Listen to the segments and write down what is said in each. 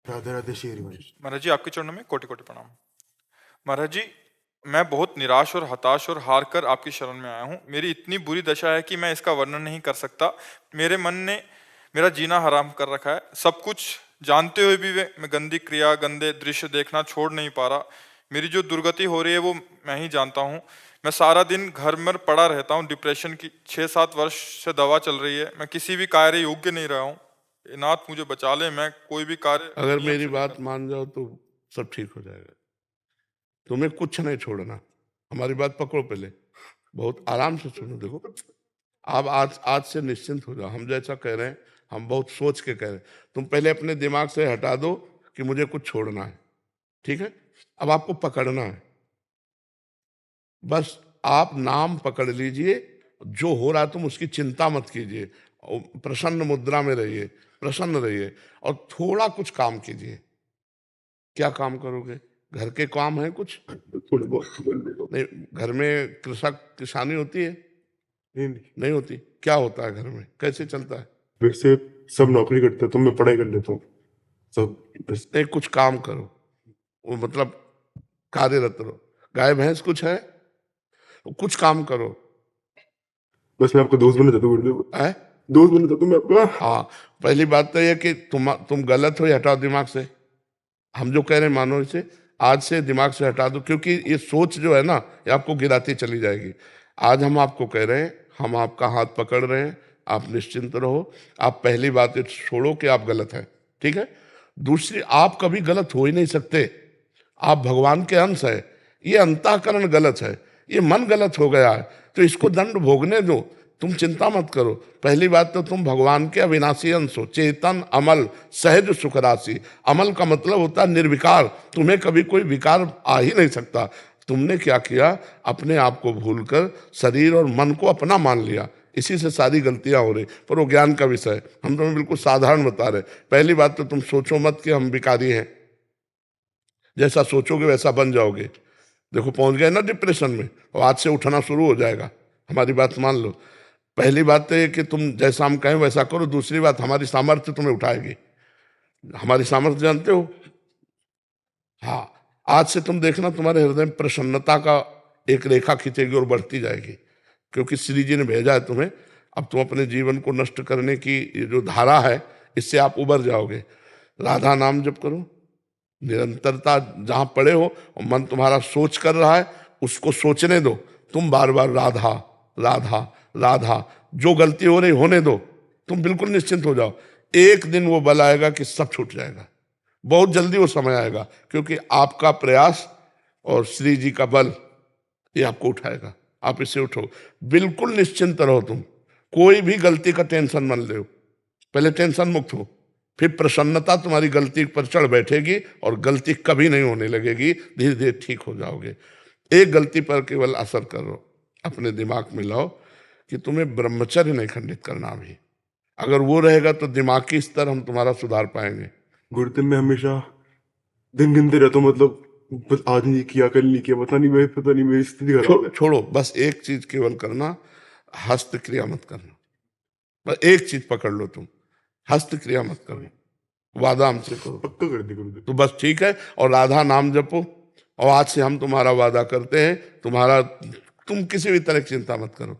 राधे राधे श्री हरि। महाराज जी, आपके चरणों में कोटि कोटि प्रणाम। महाराज जी, मैं बहुत निराश और हताश और हार कर आपकी शरण में आया हूँ। मेरी इतनी बुरी दशा है कि मैं इसका वर्णन नहीं कर सकता। मेरे मन ने मेरा जीना हराम कर रखा है। सब कुछ जानते हुए भी मैं गंदी क्रिया, गंदे दृश्य देखना छोड़ नहीं पा रहा। मेरी जो दुर्गति हो रही है वो मैं ही जानता हूँ। मैं सारा दिन घर में पड़ा रहता हूँ। डिप्रेशन की 6-7 वर्ष से दवा चल रही है। मैं किसी भी कार्य योग्य नहीं रहा हूँ। नाथ मुझे बचा ले, मैं कोई भी कार्य अगर नियम मेरी से नहीं बात कर। मान जाओ तो सब ठीक हो जाएगा। तुम्हें कुछ नहीं छोड़ना। हमारी बात पकड़ो, पहले बहुत आराम से सुनो। देखो, आप आज आज से निश्चिंत हो जाओ। हम जैसा कह रहे हैं, हम बहुत सोच के कह रहे हैं। तुम पहले अपने दिमाग से हटा दो कि मुझे कुछ छोड़ना है, ठीक है? अब आपको पकड़ना है। बस आप नाम पकड़ लीजिए। जो हो रहा है तुम उसकी चिंता मत कीजिए। प्रसन्न मुद्रा में रहिए, प्रसन्न रहिए और थोड़ा कुछ काम कीजिए। क्या काम करोगे? घर के काम है कुछ? थोड़े बहुत नहीं, घर में कृषक किसानी होती है? नहीं। नहीं होती। क्या होता है घर में? कैसे चलता है? वैसे सब नौकरी करते हैं तो मैं पढ़ाई कर लेता हूँ सब बस। नहीं, कुछ काम करो। वो मतलब कार्यरत रहो। गाय भैंस कुछ है? कुछ काम करो। बस मैं आपका दोस्त बनना चाहता हूँ गुरुदेव। है? दोस्त बनना चाहता हूँ मैं आपका। हाँ, पहली बात तो ये कि तुम गलत हो, ये हटाओ दिमाग से। हम जो कह रहे हैं मानो इसे, आज से दिमाग से हटा दो, क्योंकि ये सोच जो है ना, ये आपको गिराती चली जाएगी। आज हम आपको कह रहे हैं, हम आपका हाथ पकड़ रहे हैं, आप निश्चिंत रहो। आप पहली बात ये छोड़ो कि आप गलत हैं, ठीक है? दूसरी, आप कभी गलत हो ही नहीं सकते। आप भगवान के अंश है। ये अंतःकरण गलत है, ये मन गलत हो गया है, तो इसको दंड भोगने दो। तुम चिंता मत करो। पहली बात तो तुम भगवान के अविनाशी अंश हो, चेतन, अमल, सहज सुख राशि। अमल का मतलब होता है निर्विकार। तुम्हें कभी कोई विकार आ ही नहीं सकता। तुमने क्या किया? अपने आप को भूलकर शरीर और मन को अपना मान लिया। इसी से सारी गलतियां हो रही। पर वो ज्ञान का विषय है, हम तुम्हें बिल्कुल साधारण बता रहे। पहली बात तो तुम सोचो मत कि हम विकारी हैं। जैसा सोचोगे वैसा बन जाओगे। देखो, पहुंच गए ना डिप्रेशन में, और आज से उठना शुरू हो जाएगा। हमारी बात मान लो। पहली बात तो ये कि तुम जैसा हम कहें वैसा करो। दूसरी बात, हमारी सामर्थ्य तुम्हें उठाएगी। हमारी सामर्थ्य जानते हो? हाँ, आज से तुम देखना तुम्हारे हृदय में प्रसन्नता का एक रेखा खींचेगी और बढ़ती जाएगी, क्योंकि श्री जी ने भेजा है तुम्हें। अब तुम अपने जीवन को नष्ट करने की ये जो धारा है, इससे आप उबर जाओगे। राधा नाम जप करो, निरंतरता। जहां पड़े हो और मन तुम्हारा सोच कर रहा है, उसको सोचने दो। तुम बार बार राधा राधा राधा, जो गलती हो रही होने दो। तुम बिल्कुल निश्चिंत हो जाओ। एक दिन वो बल आएगा कि सब छूट जाएगा। बहुत जल्दी वो समय आएगा, क्योंकि आपका प्रयास और श्री जी का बल ये आपको उठाएगा। आप इससे उठो, बिल्कुल निश्चिंत रहो। तुम कोई भी गलती का टेंशन मत लो। पहले टेंशन मुक्त हो, फिर प्रसन्नता तुम्हारी गलती पर चढ़ बैठेगी और गलती कभी नहीं होने लगेगी। धीरे धीरे ठीक हो जाओगे। एक गलती पर केवल असर करो, अपने दिमाग में लाओ कि तुम्हें ब्रह्मचर्य नहीं खंडित करना अभी। अगर वो रहेगा तो दिमागी स्तर हम तुम्हारा सुधार पाएंगे। गुरुदेव मैं हमेशा दिन गिनते रहता हूँ, मतलब बस आज नहीं किया, कल नहीं किया, पता नहीं मेरी स्थिति खराब है। छोड़ो, बस एक चीज केवल करना, हस्त क्रिया मत करना। बस एक चीज पकड़ लो तुम, हस्त क्रिया मत करो। वादा हमसे करो पक्का कर दी गुरुदेव। तो बस ठीक है। और राधा नाम जपो। और आज से हम तुम्हारा वादा करते हैं, तुम किसी भी तरह की चिंता मत करो।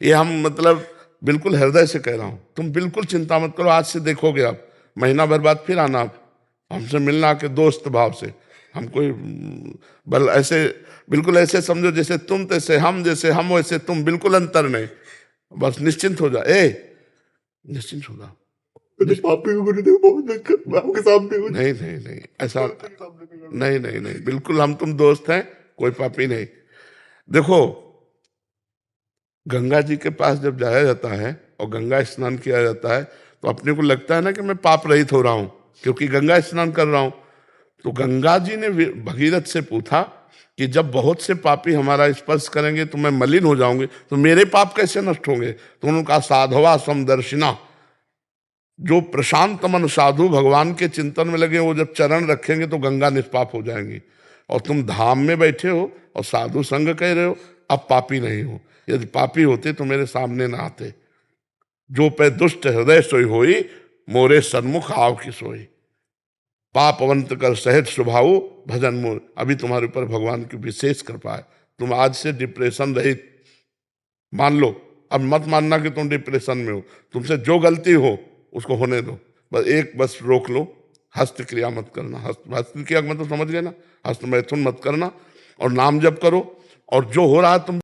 ये हम मतलब बिल्कुल हृदय से कह रहा हूं। तुम बिल्कुल चिंता मत करो। आज से देखोगे आप, महीना भर बाद फिर आना आप हमसे मिलना के दोस्त भाव से। हम कोई बल ऐसे, बिल्कुल ऐसे समझो जैसे तुम तैसे हम, जैसे हम वैसे तुम, बिल्कुल अंतर नहीं। बस निश्चिंत हो जा। निश्चिंत हो जा। तो पापी को गुरुदेव बहुत दिक्कत, मैं आपके सामने हूँ। नहीं नहीं नहीं, ऐसा नहीं नहीं नहीं, बिल्कुल हम तुम दोस्त हैं, कोई पापी नहीं। देखो, गंगा जी के पास जब जाया जाता है और गंगा स्नान किया जाता है, तो अपने को लगता है ना कि मैं पाप रहित हो रहा हूं, क्योंकि गंगा स्नान कर रहा हूं। तो गंगा जी ने भगीरथ से पूछा कि जब बहुत से पापी हमारा स्पर्श करेंगे तो मैं मलिन हो जाऊंगी, तो मेरे पाप कैसे नष्ट होंगे? तो उन्होंने कहा, साधवा समदर्शिना। जो प्रशांत मन साधु भगवान के चिंतन में लगे, वो जब चरण रखेंगे तो गंगा निष्पाप हो जाएंगी। और तुम धाम में बैठे हो और साधु संग कह रहे हो, अब पापी नहीं हो। यदि पापी होते तो मेरे सामने ना आते। जो पे दुष्ट हृदय सोई होई, मोरे सन्मुख आव की सोई। पापवंत कर सहज स्वभाव भजन मोर। अभी तुम्हारे ऊपर भगवान की विशेष कृपा है, तुम आज से डिप्रेशन रहित मान लो। अब मत मानना कि तुम डिप्रेशन में हो, तुमसे जो गलती हो उसको होने दो, बस रोक लो, हस्त क्रिया मत करना। हस्त क्रिया मतलब समझ गए ना, हस्त मैथुन मत करना, और नाम जप करो, और जो हो रहा है तुम